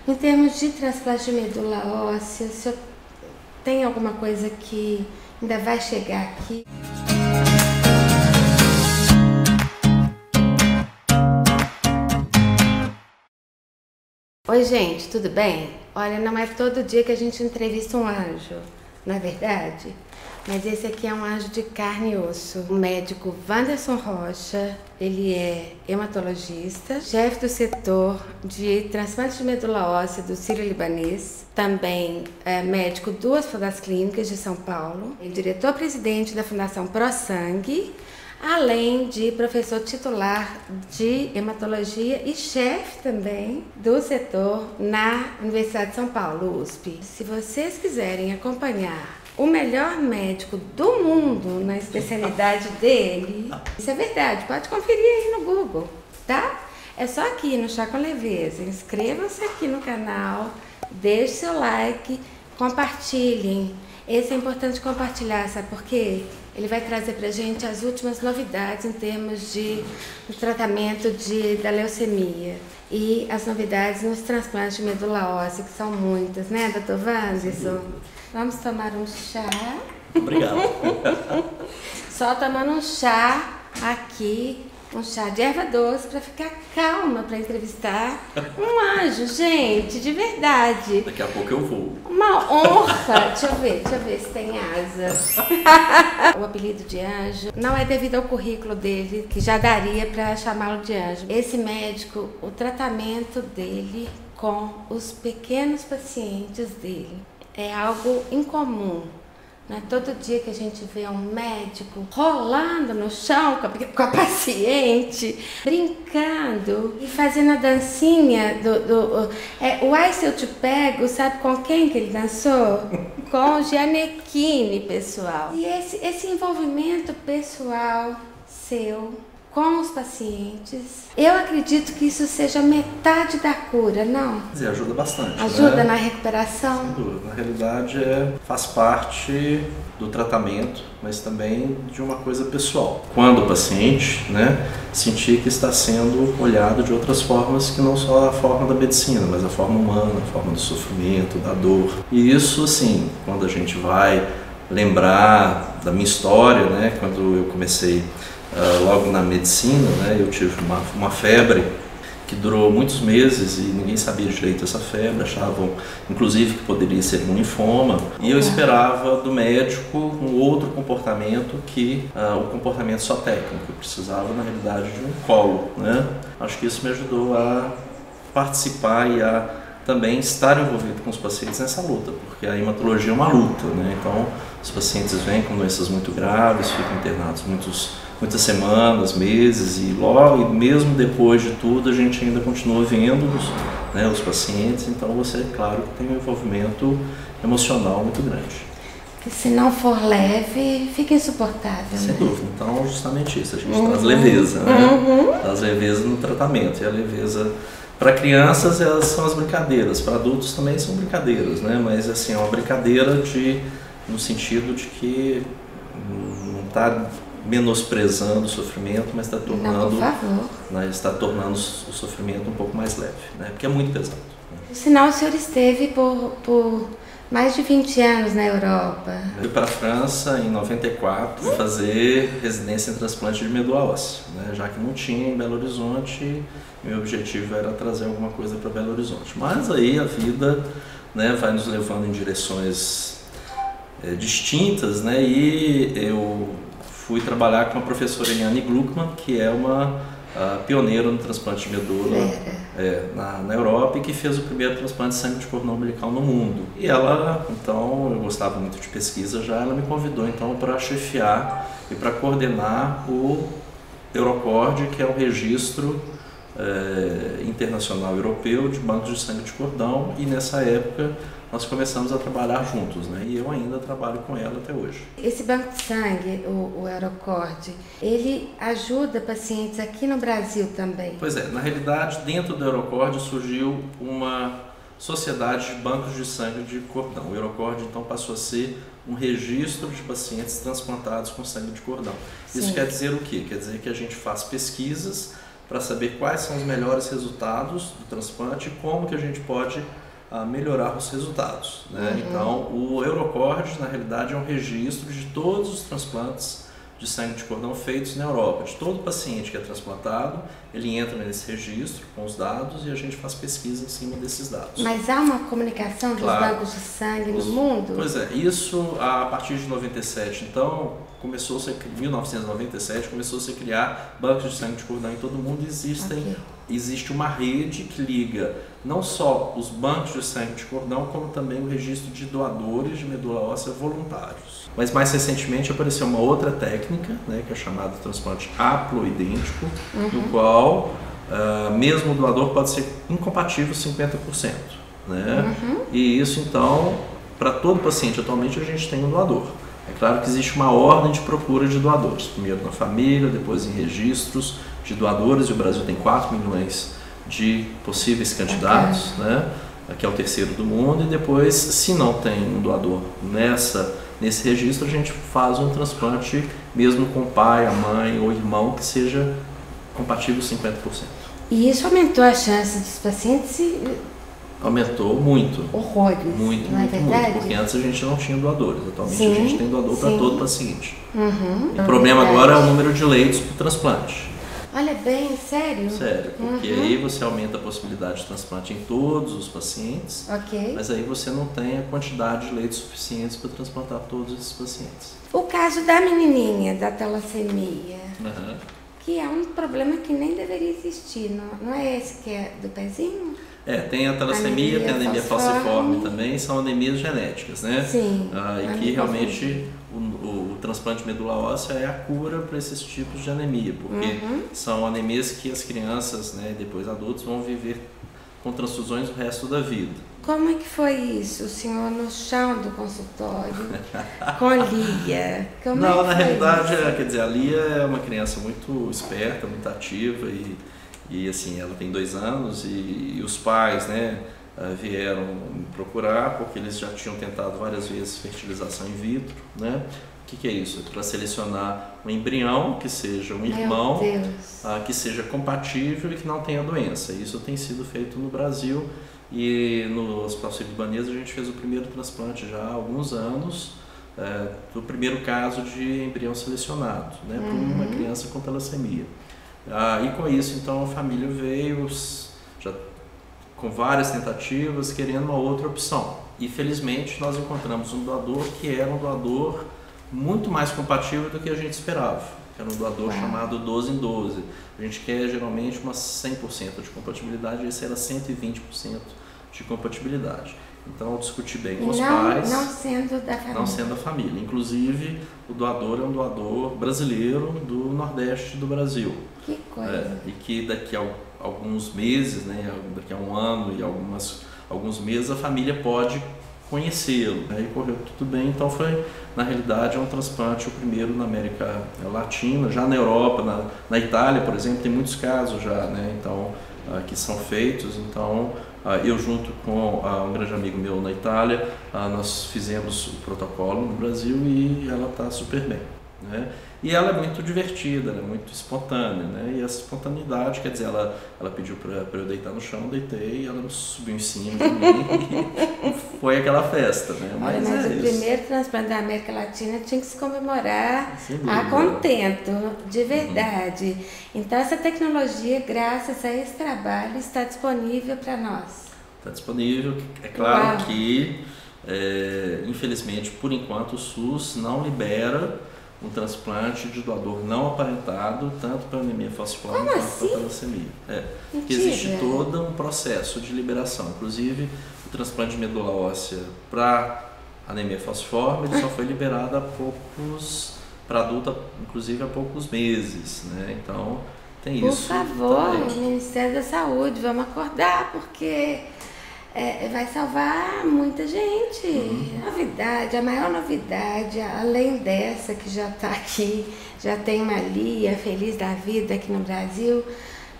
Em termos de transplante de medula óssea, o senhor tem alguma coisa que ainda vai chegar aqui? Oi, gente, tudo bem? Olha, não é todo dia que a gente entrevista um anjo, não é verdade? Mas esse aqui é um anjo de carne e osso. O médico Wanderson Rocha, ele é hematologista, chefe do setor de transplante de medula óssea do Sírio-Libanês, também é médico das clínicas de São Paulo, é diretor-presidente da Fundação ProSangue, além de professor titular de hematologia e chefe também do setor na Universidade de São Paulo, USP. Se vocês quiserem acompanhar o melhor médico do mundo na especialidade dele, isso é verdade, pode conferir aí no Google, tá? É só aqui no Chá com Leveza. Inscrevam-se aqui no canal, deixe seu like, compartilhem. Esse é importante compartilhar, sabe por quê? Ele vai trazer pra gente as últimas novidades em termos de tratamento da leucemia e as novidades nos transplantes de medula óssea, que são muitas, né, doutor Wanderson? Vamos tomar um chá. Obrigado. Só tomando um chá aqui, um chá de erva doce para ficar calma para entrevistar um anjo, gente, de verdade. Daqui a pouco eu vou. Uma honra. Deixa eu ver se tem asa. O apelido de anjo não é devido ao currículo dele, que já daria para chamá-lo de anjo. Esse médico, o tratamento dele com os pequenos pacientes dele é algo incomum. Não é todo dia que a gente vê um médico rolando no chão com a paciente, brincando e fazendo a dancinha o Ai Se Eu Te Pego, sabe com quem que ele dançou? Com o Gianecchini, pessoal. E esse envolvimento pessoal seu com os pacientes, eu acredito que isso seja metade da cura, não? Quer dizer, ajuda bastante. Ajuda, né? Na recuperação? Sem dúvida. Na realidade, faz parte do tratamento, mas também de uma coisa pessoal. Quando o paciente, sentir que está sendo olhado de outras formas que não só a forma da medicina, mas a forma humana, a forma do sofrimento, da dor. E isso, assim, quando a gente vai lembrar da minha história, quando eu comecei logo na medicina, eu tive uma febre que durou muitos meses e ninguém sabia direito essa febre, achavam inclusive que poderia ser um linfoma, e eu esperava do médico um outro comportamento que o comportamento só técnico. Eu precisava, na realidade, de um colo. Acho que isso me ajudou a participar e a também estar envolvido com os pacientes nessa luta, porque a hematologia é uma luta, Então, os pacientes vêm com doenças muito graves, ficam internados muitas semanas, meses, e logo, mesmo depois de tudo, a gente ainda continua vendo os pacientes. Então, você, claro, que tem um envolvimento emocional muito grande. Que se não for leve, fica insuportável. Sem dúvida. Então, justamente isso, a gente traz leveza, Traz leveza no tratamento, e a leveza para crianças são as brincadeiras, para adultos também são brincadeiras, Mas assim, é uma brincadeira no sentido de que não está menosprezando o sofrimento, mas está tornando, está tornando o sofrimento um pouco mais leve, Porque é muito pesado. Sinal, o senhor esteve por mais de 20 anos na Europa. Eu fui para a França em 94 fazer residência em transplante de medula óssea, já que não tinha em Belo Horizonte. Meu objetivo era trazer alguma coisa para Belo Horizonte. Mas aí a vida vai nos levando em direções distintas, e eu fui trabalhar com a professora Eliane Gluckman, que é uma pioneira no transplante de medula na Europa, e que fez o primeiro transplante de sangue de cordão umbilical no mundo. E ela, então, eu gostava muito de pesquisa já, ela me convidou então para chefiar e para coordenar o Eurocord, que é o registro internacional europeu de bancos de sangue de cordão, e nessa época nós começamos a trabalhar juntos, e eu ainda trabalho com ela até hoje. Esse banco de sangue, o Eurocord, ele ajuda pacientes aqui no Brasil também? Pois é, na realidade, dentro do Eurocord surgiu uma sociedade de bancos de sangue de cordão. O Eurocord então passou a ser um registro de pacientes transplantados com sangue de cordão. Isso quer dizer o quê? Quer dizer que a gente faz pesquisas para saber quais são os melhores resultados do transplante e como que a gente pode melhorar os resultados, né? Então, o Eurocord, na realidade, é um registro de todos os transplantes de sangue de cordão feitos na Europa. De todo paciente que é transplantado, ele entra nesse registro com os dados e a gente faz pesquisa em cima desses dados. Mas há uma comunicação dos bancos de sangue no mundo? Pois é, isso a partir de 97, então, começou-se, 1997, começou-se a criar bancos de sangue de cordão em todo o mundo. Existe uma rede que liga não só os bancos de sangue de cordão, como também o registro de doadores de medula óssea voluntários. Mas mais recentemente apareceu uma outra técnica, né, que é chamada transplante haploidêntico, no qual mesmo o doador pode ser incompatível 50%. Né? E isso, então, para todo paciente atualmente a gente tem um doador. É claro que existe uma ordem de procura de doadores, primeiro na família, depois em registros de doadores, e o Brasil tem 4 milhões de possíveis candidatos, né? Que é o terceiro do mundo, e depois, se não tem um doador nesse registro, a gente faz um transplante mesmo com o pai, a mãe ou irmão que seja compatível 50%. E isso aumentou a chance dos pacientes? Aumentou muito. Horrores, muito, não é verdade? Muito, porque antes a gente não tinha doadores, atualmente sim, a gente tem doador para todo paciente. O é problema verdade. agora é o número de leitos para o transplante. Olha bem, sério? Sério, porque aí você aumenta a possibilidade de transplante em todos os pacientes, mas aí você não tem a quantidade de leitos suficientes para transplantar todos esses pacientes. O caso da menininha, da talassemia, que é um problema que nem deveria existir, não é esse que é do pezinho? Tem a talassemia, tem a anemia falciforme também, são anemias genéticas, né? Sim. E que realmente o transplante de medula óssea é a cura para esses tipos de anemia, porque são anemias que as crianças, né, depois adultos, vão viver com transfusões o resto da vida. Como é que foi isso, o senhor no chão do consultório, com a Lia? Não, na realidade, quer dizer, a Lia é uma criança muito esperta, muito ativa e assim, ela tem 2 anos e os pais, né, vieram me procurar porque eles já tinham tentado várias vezes fertilização in vitro, né? O que é isso? É para selecionar um embrião que seja um irmão, que seja compatível e que não tenha doença. Isso tem sido feito no Brasil e no Hospital Sírio-Libanês a gente fez o primeiro transplante já há alguns anos, do primeiro caso de embrião selecionado, né, para uma criança com talassemia. E com isso, então, a família veio já com várias tentativas, querendo uma outra opção. E felizmente nós encontramos um doador que era um doador muito mais compatível do que a gente esperava. Era um doador chamado 12 em 12. A gente quer geralmente umas 100% de compatibilidade, esse era 120% de compatibilidade. Então eu discuti bem com os pais. Não sendo da família. Não sendo da família. Inclusive, o doador é um doador brasileiro do Nordeste do Brasil. Que coisa. E que daqui a alguns meses, né, daqui a um ano e alguns meses, a família pode conhecê-lo. Aí correu tudo bem, então foi, na realidade, um transplante, o primeiro na América Latina, já na Europa, na Itália, por exemplo, tem muitos casos já, né, então, que são feitos. Então, eu junto com um grande amigo meu na Itália, nós fizemos o protocolo no Brasil e ela está super bem, né? E ela é muito divertida, ela é muito espontânea, né? E essa espontaneidade, quer dizer, ela pediu para eu deitar no chão, eu deitei, e ela subiu em cima de mim e foi aquela festa, né? Mas o primeiro transplante da América Latina tinha que se comemorar a contento, de verdade. Então essa tecnologia, graças a esse trabalho, está disponível para nós. Está disponível, é claro que, infelizmente, por enquanto, o SUS não libera um transplante de doador não aparentado, tanto para anemia falciforme quanto para talassemia. Porque existe todo um processo de liberação. Inclusive, o transplante de medula óssea para anemia falciforme ele só foi liberado para adulta, inclusive há poucos meses, né? Então, tem isso. Por favor, Ministério da Saúde, vamos acordar, porque vai salvar muita gente. Novidade, a maior novidade, além dessa que já está aqui, já tem uma Lia feliz da vida aqui no Brasil,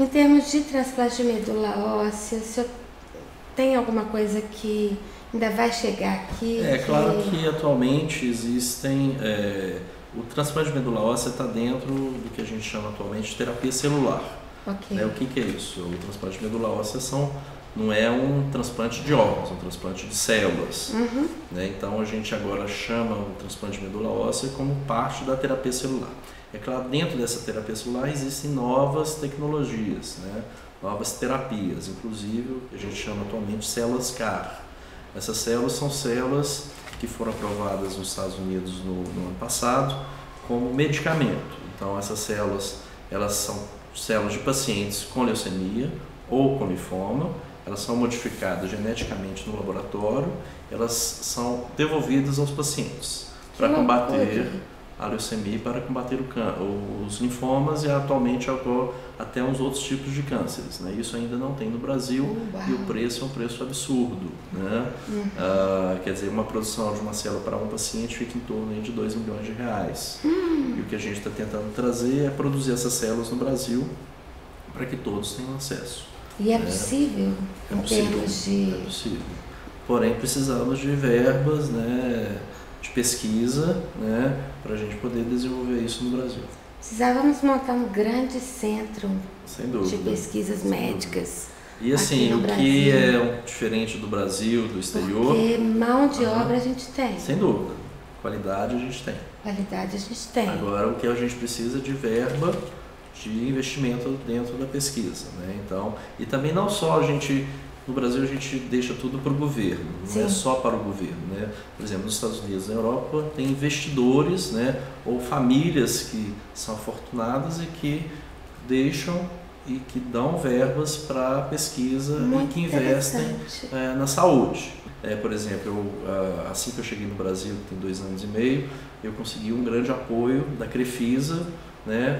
em termos de transplante de medula óssea, o senhor tem alguma coisa que ainda vai chegar aqui? É claro que atualmente existem, o transplante de medula óssea está dentro do que a gente chama atualmente de terapia celular. Ok. O que é isso? O transplante de medula óssea não é um transplante de órgãos, é um transplante de células. Então a gente agora chama o transplante de medula óssea como parte da terapia celular. É claro, dentro dessa terapia celular existem novas tecnologias, novas terapias, inclusive o que a gente chama atualmente de células CAR. Essas células são células que foram aprovadas nos Estados Unidos no ano passado como medicamento. Então essas células, elas são células de pacientes com leucemia ou com linfoma. Elas são modificadas geneticamente no laboratório, elas são devolvidas aos pacientes para combater a leucemia e para combater os linfomas e atualmente até uns outros tipos de cânceres. Isso ainda não tem no Brasil e o preço é um preço absurdo. Quer dizer, uma produção de uma célula para um paciente fica em torno de R$2 milhões. E o que a gente está tentando trazer é produzir essas células no Brasil para que todos tenham acesso. E é possível? É possível. Porém, precisamos de verbas, de pesquisa, para a gente poder desenvolver isso no Brasil. Precisávamos montar um grande centro de pesquisas médicas. E assim, o que é diferente do Brasil, do exterior? Porque mão de obra a gente tem. Sem dúvida. Qualidade a gente tem. Qualidade a gente tem. Agora, o que a gente precisa de verba de investimento dentro da pesquisa, Então, e também não só no Brasil a gente deixa tudo para o governo, não é só para o governo, Por exemplo, nos Estados Unidos e na Europa tem investidores, ou famílias que são afortunadas e que deixam e que dão verbas para pesquisa e que investem na saúde. Por exemplo, assim que eu cheguei no Brasil, tem 2 anos e meio, eu consegui um grande apoio da Crefisa,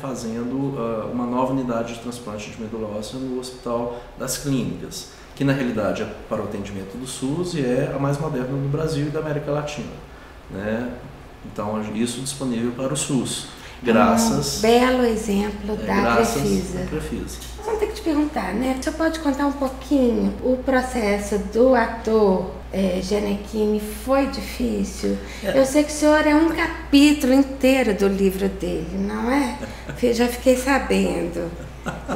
fazendo uma nova unidade de transplante de medula óssea no Hospital das Clínicas, que na realidade é para o atendimento do SUS e é a mais moderna do Brasil e da América Latina. Então, isso disponível para o SUS, graças... Um belo exemplo da Crefisa. Vamos ter que te perguntar, Você pode contar um pouquinho o processo do ator Gianecchini foi difícil? Eu sei que o senhor é um capítulo inteiro do livro dele, não é? Já fiquei sabendo.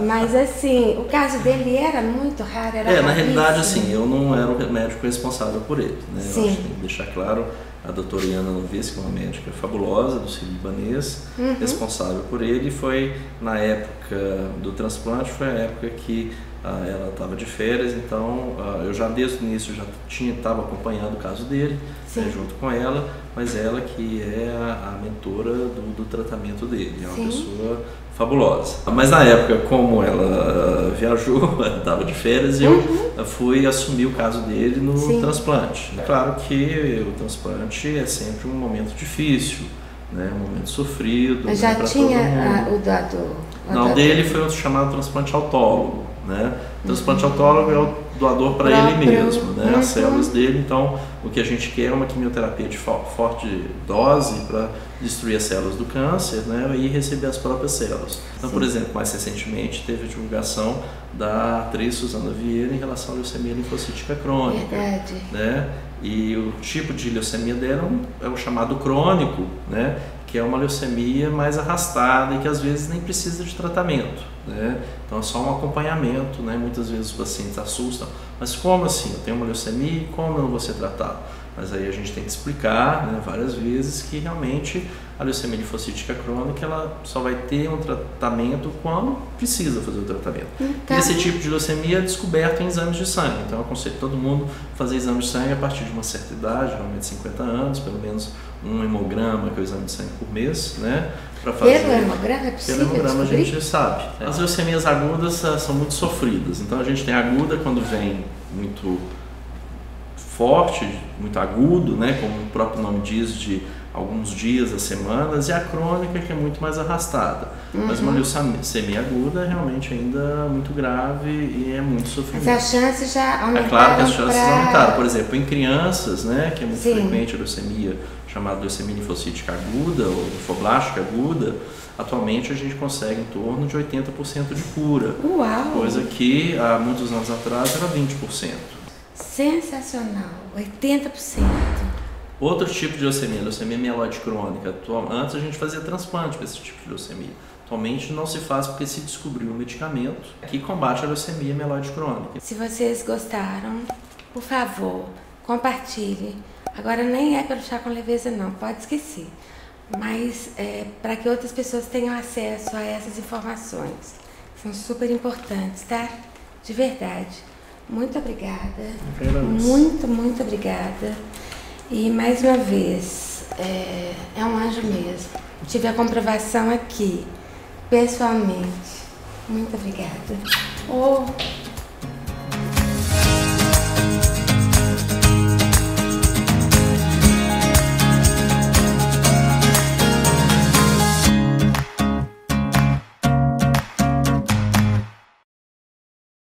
Mas assim, o caso dele era muito raro, era na realidade, assim, eu não era o médico responsável por ele, Eu acho que tem que deixar claro, a doutora Iana Novice, que é uma médica fabulosa do Sírio-Libanês, responsável por ele, foi na época do transplante, foi a época que ela estava de férias, então eu já desde o início já estava acompanhando o caso dele, junto com ela, mas ela que é a mentora do tratamento dele, é uma pessoa fabulosa. Mas na época, como ela viajou, estava de férias, eu fui assumir o caso dele no transplante. É claro que o transplante é sempre um momento difícil, um momento sofrido. Mas já tinha o doador? Não, dele foi o chamado transplante autólogo. O transplante autólogo é o doador para ele mesmo, as células dele. Então, o que a gente quer é uma quimioterapia de forte dose para destruir as células do câncer, e receber as próprias células. Então, por exemplo, mais recentemente teve a divulgação da atriz Suzana Vieira em relação à leucemia linfocítica crônica. Verdade. E o tipo de leucemia dela é o chamado crônico, que é uma leucemia mais arrastada e que às vezes nem precisa de tratamento. Então é só um acompanhamento, muitas vezes os pacientes assustam, mas como assim? Eu tenho uma leucemia e como eu não vou ser tratado? Mas aí a gente tem que explicar várias vezes que realmente a leucemia linfocítica crônica ela só vai ter um tratamento quando precisa fazer o tratamento. Então... E esse tipo de leucemia é descoberto em exames de sangue, então eu aconselho todo mundo fazer exame de sangue a partir de uma certa idade, geralmente 50 anos, pelo menos um hemograma, que é o exame de sangue por mês, para fazer. Pelo hemograma é possível? Pelo hemograma a gente sabe. As leucemias agudas são muito sofridas, então a gente tem aguda quando vem muito forte, muito agudo, como o próprio nome diz, de alguns dias a semanas, e a crônica que é muito mais arrastada. Mas uma leucemia aguda é realmente ainda muito grave e é muito sofrimento. Mas as chances já aumentaram. É claro que as chances aumentaram. Por exemplo, em crianças, que é muito frequente a leucemia chamada leucemia linfocítica aguda ou linfoblástica aguda, atualmente a gente consegue em torno de 80% de cura. Uau! Coisa que há muitos anos atrás era 20%. Sensacional, 80%. Outro tipo de leucemia mieloide crônica. Antes a gente fazia transplante para esse tipo de leucemia. Atualmente não se faz porque se descobriu um medicamento que combate a leucemia mieloide crônica. Se vocês gostaram, por favor, compartilhe. Agora nem é pelo Chá com Leveza não, pode esquecer. Mas para que outras pessoas tenham acesso a essas informações. São super importantes, tá? De verdade. Muito obrigada. Muito obrigada. E mais uma vez, é um anjo mesmo. Tive a comprovação aqui, pessoalmente. Muito obrigada.